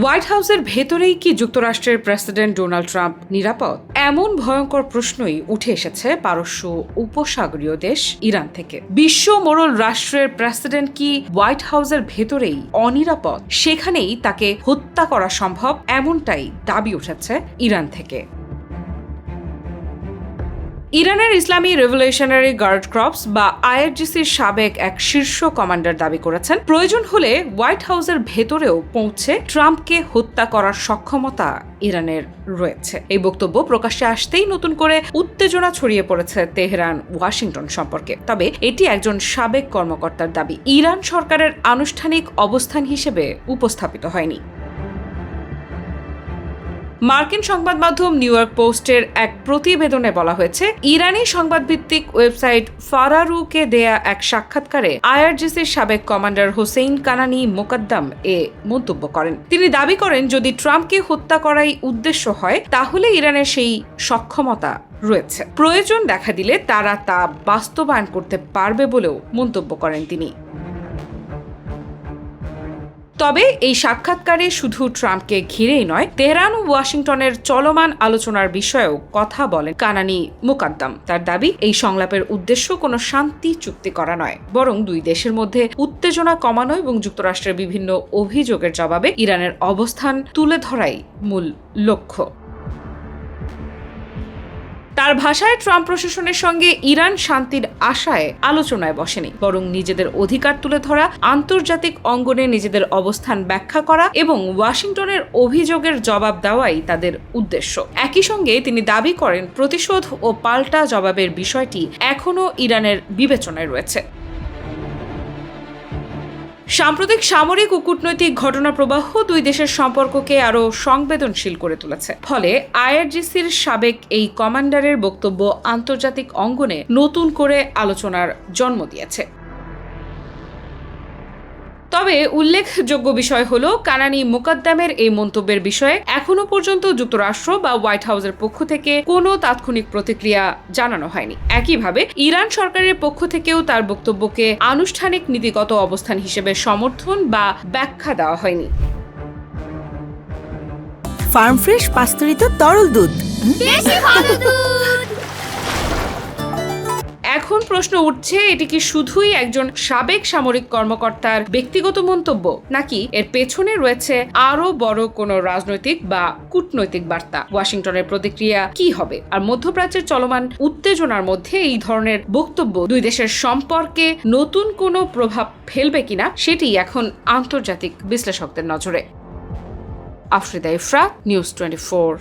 White হাউসের ভেতরেই কি যুক্তরাষ্ট্রের প্রেসিডেন্ট ডোনাল্ড ট্রাম্প নিরাপদ? এমন ভয়ঙ্কর প্রশ্নই উঠে এসেছে পারস্য উপসাগরীয় দেশ ইরান থেকে। বিশ্ব মোড়ল রাষ্ট্রের প্রেসিডেন্ট কি হোয়াইট হাউসের ভেতরেই অনিরাপদ? সেখানেই তাকে হত্যা করা সম্ভব, এমনটাই দাবি উঠেছে ইরান থেকে। ইরানের ইসলামী রেভলিউশনারি গার্ড ক্রপস বা আইআরজিসির সাবেক এক শীর্ষ কমান্ডার দাবি করেছেন, প্রয়োজন হলে হোয়াইট হাউসের ভেতরেও পৌঁছে ট্রাম্পকে হত্যা করার সক্ষমতা ইরানের রয়েছে। এই বক্তব্য প্রকাশ্যে আসতেই নতুন করে উত্তেজনা ছড়িয়ে পড়েছে তেহরান ওয়াশিংটন সম্পর্কে। তবে এটি একজন সাবেক কর্মকর্তার দাবি, ইরান সরকারের আনুষ্ঠানিক অবস্থান হিসেবে উপস্থাপিত হয়নি। মার্কিন সংবাদ মাধ্যম নিউ ইয়র্ক পোস্টের এক প্রতিবেদনে বলা হয়েছে, ইরানি সংবাদভিত্তিক ওয়েবসাইট ফারারুকে দেয়া এক সাক্ষাৎকারে আইআরজিসির সাবেক কমান্ডার হোসেইন কানানি মোকাদ্দাম এ মন্তব্য করেন। তিনি দাবি করেন, যদি ট্রাম্পকে হত্যা করাই উদ্দেশ্য হয় তাহলে ইরানের সেই সক্ষমতা রয়েছে। প্রয়োজন দেখা দিলে তারা তা বাস্তবায়ন করতে পারবে বলেও মন্তব্য করেন তিনি। তবে এই সাক্ষাৎকারে শুধু ট্রাম্পকে ঘিরেই নয়, তেহরান ও ওয়াশিংটনের চলমান আলোচনার বিষয়েও কথা বলেন কানানি মোকাদ্দাম। তার দাবি, এই সংলাপের উদ্দেশ্য কোনো শান্তি চুক্তি করা নয়, বরং দুই দেশের মধ্যে উত্তেজনা কমানো এবং যুক্তরাষ্ট্রের বিভিন্ন অভিযোগের জবাবে ইরানের অবস্থান তুলে ধরাই মূল লক্ষ্য। তার ভাষায়, ট্রাম্প প্রশাসনের সঙ্গে ইরান শান্তির আশায় আলোচনায় বসেনি, বরং নিজেদের অধিকার তুলে ধরা, আন্তর্জাতিক অঙ্গনে নিজেদের অবস্থান ব্যাখ্যা করা এবং ওয়াশিংটনের অভিযোগের জবাব দেওয়াই তাদের উদ্দেশ্য। একই সঙ্গে তিনি দাবি করেন, প্রতিশোধ ও পাল্টা জবাবের বিষয়টি এখনও ইরানের বিবেচনায় রয়েছে। সাম্প্রতিক সামরিক ও কূটনৈতিক ঘটনা প্রবাহ দুই দেশের সম্পর্ককে আরও সংবেদনশীল করে তুলেছে। ফলে আইআরজিসির সাবেক এই কমান্ডারের বক্তব্য আন্তর্জাতিক অঙ্গনে নতুন করে আলোচনার জন্ম দিয়েছে। তবে উল্লেখযোগ্য বিষয় হলো, কানানি মোকাদ্দামের এই মন্তব্যের বিষয়ে এখনো পর্যন্ত যুক্তরাষ্ট্র বা হোয়াইট হাউসের পক্ষ থেকে কোনো তাৎক্ষণিক প্রতিক্রিয়া জানানো হয়নি। একইভাবে ইরান সরকারের পক্ষ থেকেও তার বক্তব্যকে আনুষ্ঠানিক নীতিগত অবস্থান হিসেবে সমর্থন বা ব্যাখ্যা দেওয়া হয়নি। ফার্ম ফ্রেশ পাস্তুরিত তরল দুধ, বেশি ভালো দুধ। এখন প্রশ্ন উঠছে, এটি কি শুধুই একজন সাবেক সামরিক কর্মকর্তার ব্যক্তিগত মন্তব্য, নাকি এর পেছনে রয়েছে আরো বড় কোনো রাজনৈতিক বা কূটনৈতিক বার্তা? ওয়াশিংটনের প্রতিক্রিয়া কি হবে? আর মধ্যপ্রাচ্যের চলমান উত্তেজনার মধ্যে এই ধরনের বক্তব্য দুই দেশের সম্পর্কে নতুন কোনো প্রভাব ফেলবে কিনা, সেটি এখন আন্তর্জাতিক বিশ্লেষকদের নজরে। আফরিদা ইফরা, নিউজ 24।